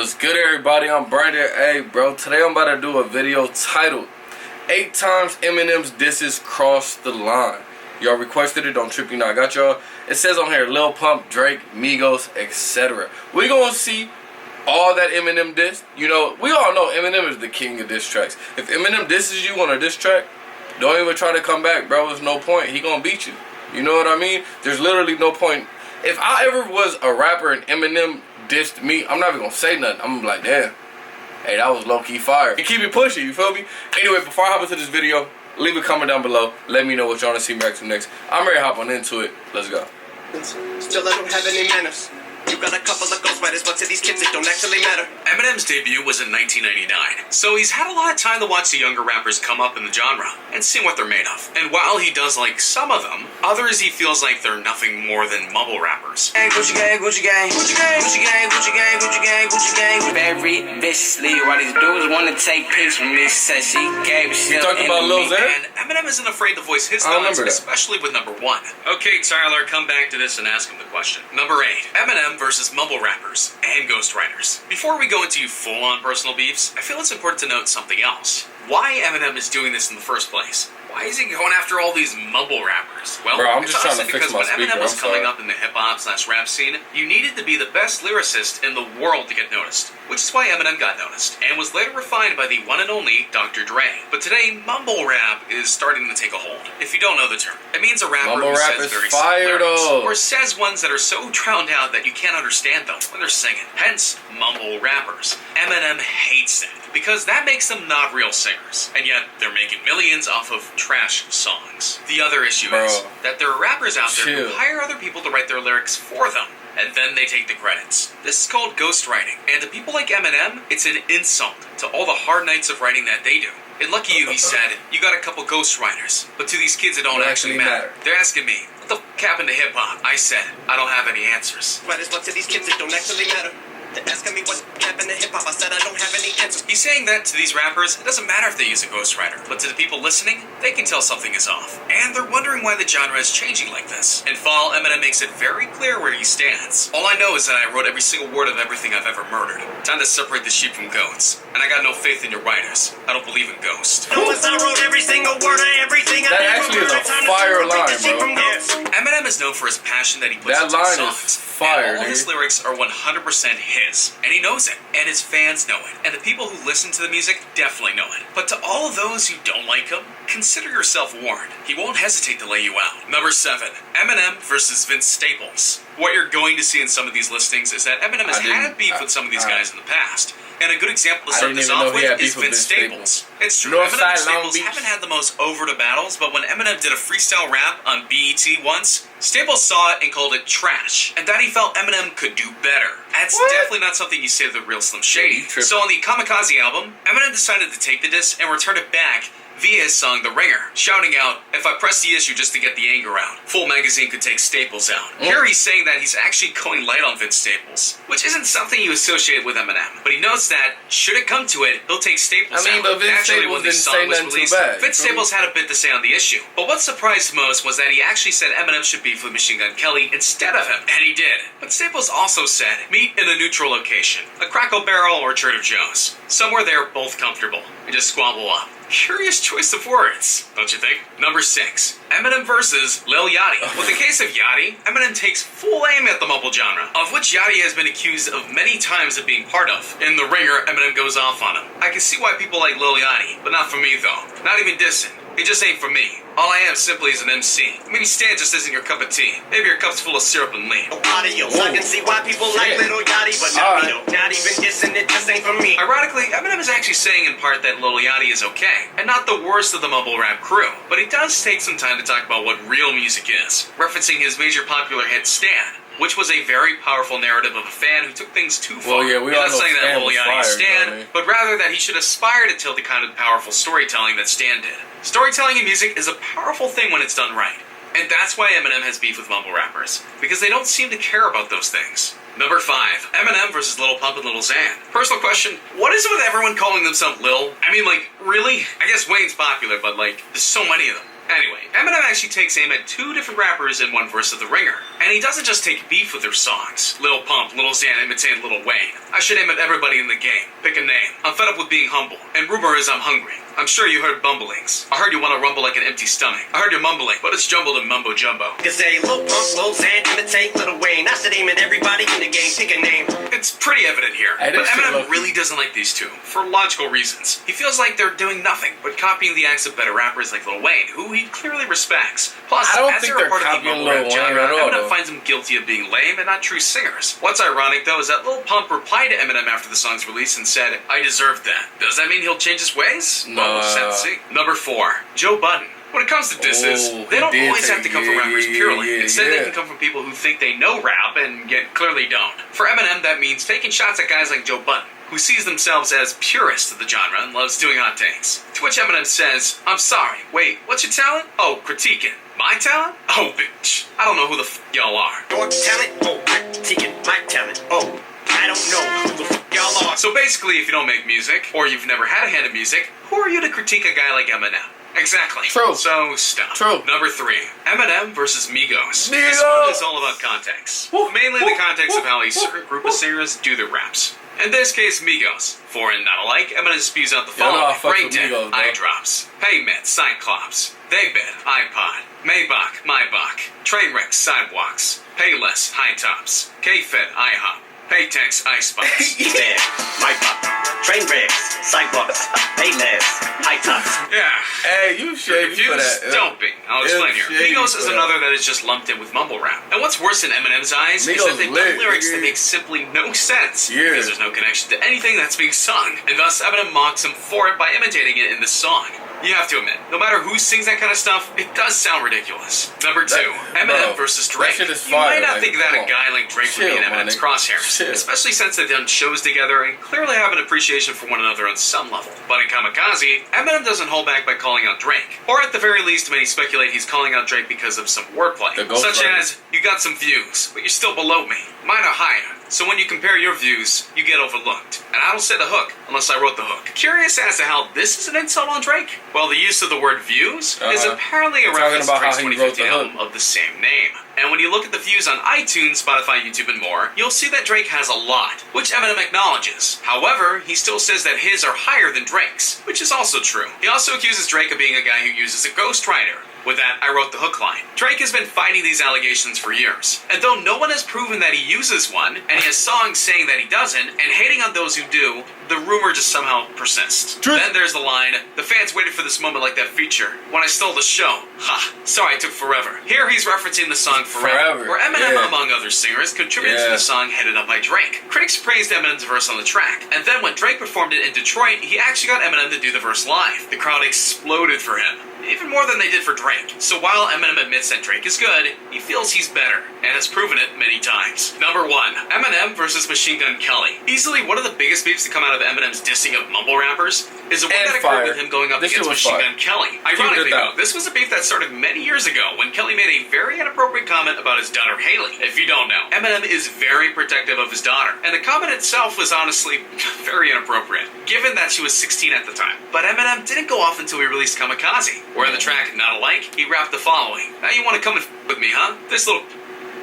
What's good, everybody? I'm Brandon. Hey, bro, today I'm about to do a video titled 8 times Eminem's disses crossed the line. Y'all requested it, don't trip, you know I got y'all. It says on here, Lil Pump, Drake, Migos, etc. We gonna see all that Eminem diss. You know, we all know Eminem is the king of diss tracks. If Eminem disses you on a diss track, don't even try to come back, bro. There's no point. He gonna beat you. You know what I mean? There's literally no point. If I ever was a rapper and Eminem dissed me, I'm not even gonna say nothing. I'm gonna be like, damn, hey, that was low-key fire. And keep it pushing, you feel me? Anyway, before I hop into this video, leave a comment down below. Let me know what y'all wanna see me react to next. I'm ready to hop on into it. Let's go. Still, I don't have any manners. You got a couple of ghostwriters, but to these kids it don't actually matter. Eminem's debut was in 1999, so he's had a lot of time to watch the younger rappers come up in the genre and see what they're made of. And while he does like some of them, others he feels like they're nothing more than mumble rappers. Hey, Gucci gang, Gucci gang, Gucci gang, Gucci gang, Gucci gang, Gucci gang, Gucci gang. Very viciously, while these dudes want to take pics from me, said she gave a shit. You talking about Lil Xan? And Eminem isn't afraid to voice his thoughts, especially with number 1. Okay, Tyler, come back to this and ask him the question. Number 8. Eminem versus mumble rappers and ghostwriters. Before we go into full-on personal beefs, I feel it's important to note something else. Why Eminem is doing this in the first place. Why is he going after all these mumble rappers? Well, bro, I'm just trying to fix my because when speaker, Eminem was coming up in the hip-hop/rap scene, you needed to be the best lyricist in the world to get noticed. Which is why Eminem got noticed, and was later refined by the one and only Dr. Dre. But today, mumble rap is starting to take a hold. If you don't know the term, it means a rapper who says very simple lyrics, or says ones that are so drowned out that you can't understand them when they're singing. Hence, mumble rappers. Eminem hates that, because that makes them not real singers. And yet, they're making millions off of trash songs. The other issue is that there are rappers out there who hire other people to write their lyrics for them, and then they take the credits. This is called ghostwriting, and to people like Eminem, it's an insult to all the hard nights of writing that they do. And lucky you, he said, you got a couple ghostwriters, but to these kids it don't actually matter. They're asking me, what the f*** happened to hip-hop? I said, I don't have any answers. Writers, but to these kids it don't actually matter. They're asking me what happened to hip-hop. I said I don't have any answers. He's saying that to these rappers, it doesn't matter if they use a ghostwriter, but to the people listening, they can tell something is off. And they're wondering why the genre is changing like this. In Fall, Eminem makes it very clear where he stands. All I know is that I wrote every single word of everything I've ever murdered. Time to separate the sheep from goats. And I got no faith in your writers. I don't believe in ghosts. I wrote every single word of everything that actually is a fire line, bro. Eminem is known for his passion that he puts into his songs. Fire, and all his lyrics are 100% his. And he knows it. And his fans know it. And the people who listen to the music definitely know it. But to all of those who don't like him, consider yourself warned. He won't hesitate to lay you out. Number 7. Eminem versus Vince Staples. What you're going to see in some of these listings is that Eminem has had a beef with some of these guys in the past. And a good example to start this off with is Vince Staples. It's true, Eminem and Staples haven't had the most overt battles, but when Eminem did a freestyle rap on BET once, Staples saw it and called it trash, and that he felt Eminem could do better. That's definitely not something you say to the real Slim Shady. So on the Kamikaze album, Eminem decided to take the diss and return it back via his song The Ringer, shouting out, if I press the issue just to get the anger out, Full Magazine could take Staples out. Here he's saying that he's actually going light on Vince Staples, which isn't something you associate with Eminem, but he notes that, should it come to it, he'll take Staples out. But Vince Staples didn't say nothing too bad. Vince Staples had a bit to say on the issue, but what surprised most was that he actually said Eminem should beef with Machine Gun Kelly instead of him, and he did. But Staples also said, meet in a neutral location, a Crackle Barrel or Trader Joe's, somewhere they're both comfortable, and just squabble up. Curious choice of words, don't you think? Number 6. Eminem versus Lil Yachty. With the case of Yachty, Eminem takes full aim at the mumble genre, of which Yachty has been accused of many times of being part of. In The Ringer, Eminem goes off on him. I can see why people like Lil Yachty, but not for me though. Not even dissing. It just ain't for me. All I am simply is an MC. Maybe Stan just isn't your cup of tea. Maybe your cup's full of syrup and lean. Adios. I can see why people like Lil Yachty, but not me. Not even dissing it, just ain't for me. Ironically, Eminem is actually saying in part that Lil Yachty is okay, and not the worst of the mumble rap crew. But he does take some time to talk about what real music is, referencing his major popular hit Stan, which was a very powerful narrative of a fan who took things too far. Well, yeah, we all know saying that Stan was Lil Yachty fired, Stan, but rather that he should aspire to tell the kind of powerful storytelling that Stan did. Storytelling in music is a powerful thing when it's done right. And that's why Eminem has beef with mumble rappers, because they don't seem to care about those things. Number 5. Eminem versus Lil Pump and Lil Xan. Personal question, what is it with everyone calling themselves Lil? I mean, like, really? I guess Wayne's popular, but like, there's so many of them. Anyway, Eminem actually takes aim at 2 different rappers in one verse of The Ringer. And he doesn't just take beef with their songs. Lil Pump, Lil Xan imitating Lil Wayne. I should aim at everybody in the game. Pick a name. I'm fed up with being humble. And rumor is I'm hungry. I'm sure you heard bumblings. I heard you want to rumble like an empty stomach. I heard you're mumbling, but it's jumbled and mumbo jumbo. You can say Lil Pump, Lil Xan, imitate Lil Wayne. I should aim at everybody in the game. Pick a name. It's pretty evident here, but Eminem really doesn't like these two, for logical reasons. He feels like they're doing nothing but copying the acts of better rappers like Lil Wayne, who he clearly respects. Plus, as they're a part of the mumble rap genre, Eminem finds them guilty of being lame and not true singers. What's ironic, though, is that Lil Pump replied to Eminem after the song's release and said, "I deserved that." Does that mean he'll change his ways? No. Well, we'll just have to see. Number 4, Joe Budden. When it comes to disses, they don't always have to come from rappers purely. Instead, they can come from people who think they know rap and yet clearly don't. For Eminem, that means taking shots at guys like Joe Budden, who sees themselves as purists of the genre and loves doing hot takes. To which Eminem says, "I'm sorry, wait, what's your talent? Oh, critiquing. My talent? Oh, bitch. I don't know who the y'all are." Your talent? Oh, critiquing. My talent? Oh, I don't know who the y'all are. So basically, if you don't make music, or you've never had a hand in music, who are you to critique a guy like Eminem? Exactly. True. So stop. True. Number 3, Eminem versus Migos. Migos! This one is all about context. Mainly the context of how a certain group of singers do their raps. In this case, Migos. For and not alike, Eminem spews out the following: Breakdown, eye drops, pavement, cyclops, they bed, iPod, Maybach, Maybach, train wrecks, sidewalks, Payless, high tops, K-Fed, IHOP, Paytex, Icebox. Yeah, Maybach, train wrecks, sidewalks, Payless, high tops. Yeah. Hey, you shady for that. Don't be. I'll explain here. Migos is another that is just lumped in with mumble rap. And what's worse in Eminem's eyes is that they've done lyrics that make simply no sense. Because there's no connection to anything that's being sung. And thus Eminem mocks him for it by imitating it in the song. You have to admit, no matter who sings that kind of stuff, it does sound ridiculous. Number 2, Eminem versus Drake. You might not think that a guy like Drake would be in Eminem's crosshairs, especially since they've done shows together and clearly have an appreciation for one another on some level. But in Kamikaze, Eminem doesn't hold back by calling out Drake. Or at the very least, many speculate he's calling out Drake because of some wordplay. Such as, "You got some views, but you're still below me. Mine are higher. So when you compare your views, you get overlooked. And I don't say the hook, unless I wrote the hook." Curious as to how this is an insult on Drake? Well, the use of the word views is apparently a reference to Drake's 2015 album of the same name. And when you look at the views on iTunes, Spotify, YouTube, and more, you'll see that Drake has a lot, which Eminem acknowledges. However, he still says that his are higher than Drake's, which is also true. He also accuses Drake of being a guy who uses a ghostwriter. With that, I wrote the hook line. Drake has been fighting these allegations for years, and though no one has proven that he uses one, and he has songs saying that he doesn't, and hating on those who do, the rumor just somehow persists. Then there's the line, "The fans waited for this moment like that feature, when I stole the show. Ha, sorry it took forever." Here he's referencing the song Forever. Where Eminem, among other singers, contributed to the song headed up by Drake. Critics praised Eminem's verse on the track, and then when Drake performed it in Detroit, he actually got Eminem to do the verse live. The crowd exploded for him, even more than they did for Drake. So while Eminem admits that Drake is good, he feels he's better, and has proven it many times. Number 1, Eminem versus Machine Gun Kelly. Easily one of the biggest beefs to come out of Eminem's dissing of mumble rappers is the one that occurred with him going up against Machine Gun Kelly. Ironically though, this was a beef that started many years ago when Kelly made a very inappropriate comment about his daughter Haley. If you don't know, Eminem is very protective of his daughter, and the comment itself was honestly very inappropriate, given that she was 16 at the time. But Eminem didn't go off until he released Kamikaze, where in the track Not Alike, he rapped the following: "Now you want to come and with me, huh? This little...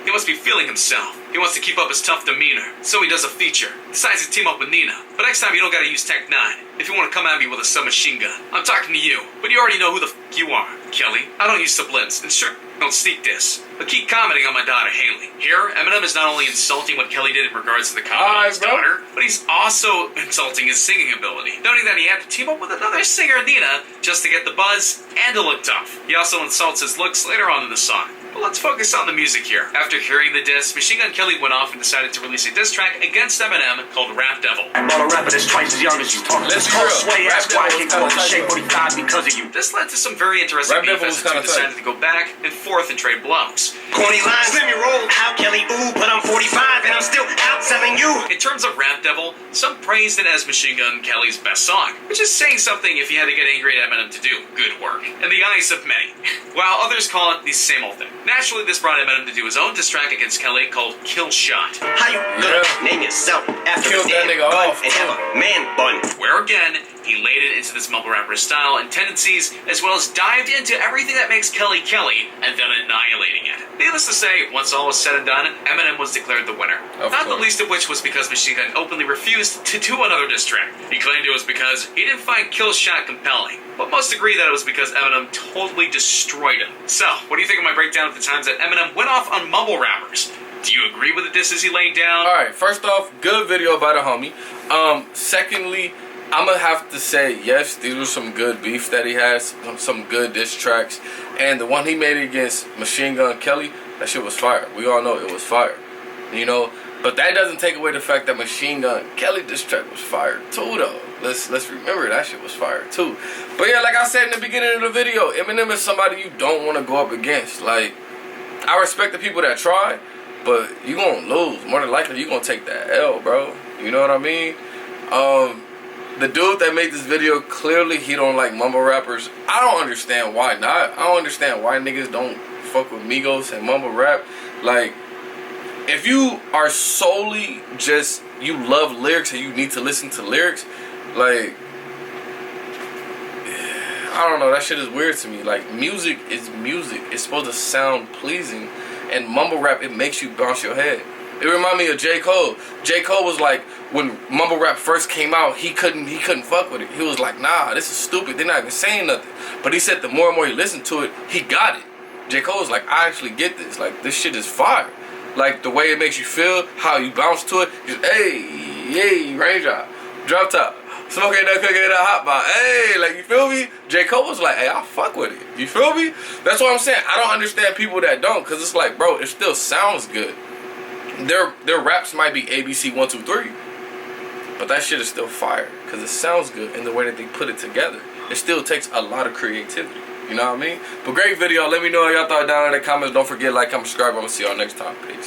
He must be feeling himself. He wants to keep up his tough demeanor. So he does a feature. Decides to team up with Nina. But next time you don't gotta use Tech 9 if you want to come at me with a submachine gun. I'm talking to you, but you already know who the you are, Kelly. I don't use sublims, and sure, don't sneak this. But keep commenting on my daughter, Haley." Here, Eminem is not only insulting what Kelly did in regards to the comment on his daughter, but he's also insulting his singing ability, noting that he had to team up with another singer, Nina, just to get the buzz and to look tough. He also insults his looks later on in the song. But let's focus on the music here. After hearing the diss, Machine Gun Kelly went off and decided to release a diss track against Eminem called Rap Devil. "I'm a rapper that's twice as young as you. Let's be real. Sway, ask why I get caught in shape 45 because of you." This led to some very interesting beef as the two decided to go back and forth and trade blows. Corny lines, let me roll out, Kelly, ooh, but I'm 45 and I'm still outselling you. In terms of Rap Devil, some praised it as Machine Gun Kelly's best song, which is saying something if you had to get angry at Eminem to do good work, in the eyes of many, while others call it the same old thing. Naturally, this brought Eminem to do his own diss track against Kelly called Kill Shot. How you gonna name yourself after Killed that nigga off. and have a man bun? Where again, he laid it into this mumble rapper style and tendencies, as well as dived into everything that makes Kelly Kelly, and then annihilating it. Needless to say, once all was said and done, Eminem was declared the winner. Not the least of which was because Machine Gun openly refused to do another diss track. He claimed it was because he didn't find Kill Shot compelling, but most agree that it was because Eminem totally destroyed him. So, what do you think of my breakdown of the times that Eminem went off on mumble rappers? Do you agree with the disses he laid down? Alright, first off, good video by the homie. Secondly, I'm gonna have to say, yes, these were some good beef that he has, some good diss tracks. And the one he made against Machine Gun Kelly, that shit was fire. We all know it was fire. You know? But that doesn't take away the fact that Machine Gun Kelly diss track was fire too, though. Let's remember that shit was fire too. But yeah, like I said in the beginning of the video, Eminem is somebody you don't want to go up against. Like, I respect the people that try, but you gonna lose. More than likely, you gonna take that L, bro. You know what I mean? The dude that made this video, clearly he don't like mumble rappers. I don't understand why not. I don't understand why niggas don't fuck with Migos and mumble rap. Like, if you are solely just, you love lyrics and you need to listen to lyrics, like, I don't know, that shit is weird to me. Like, music is music. It's supposed to sound pleasing. And mumble rap, it makes you bounce your head. It remind me of J. Cole. J. Cole was like, when mumble rap first came out, he couldn't fuck with it. He was like, nah, this is stupid. They're not even saying nothing. But he said the more and more he listened to it, he got it. J. Cole was like, I actually get this. Like, this shit is fire. Like, the way it makes you feel, how you bounce to it. Just, hey, raindrop, drop top, smoking that cookie, that hot pot. Hey, like, you feel me? J. Cole was like, hey, I'll fuck with it. You feel me? That's what I'm saying. I don't understand people that don't, because it's like, bro, it still sounds good. Their raps might be ABC 1, 2, 3, but that shit is still fire because it sounds good in the way that they put it together. It still takes a lot of creativity. You know what I mean? But great video. Let me know what y'all thought down in the comments. Don't forget, like, comment, subscribe. I'm gonna see y'all next time. Peace.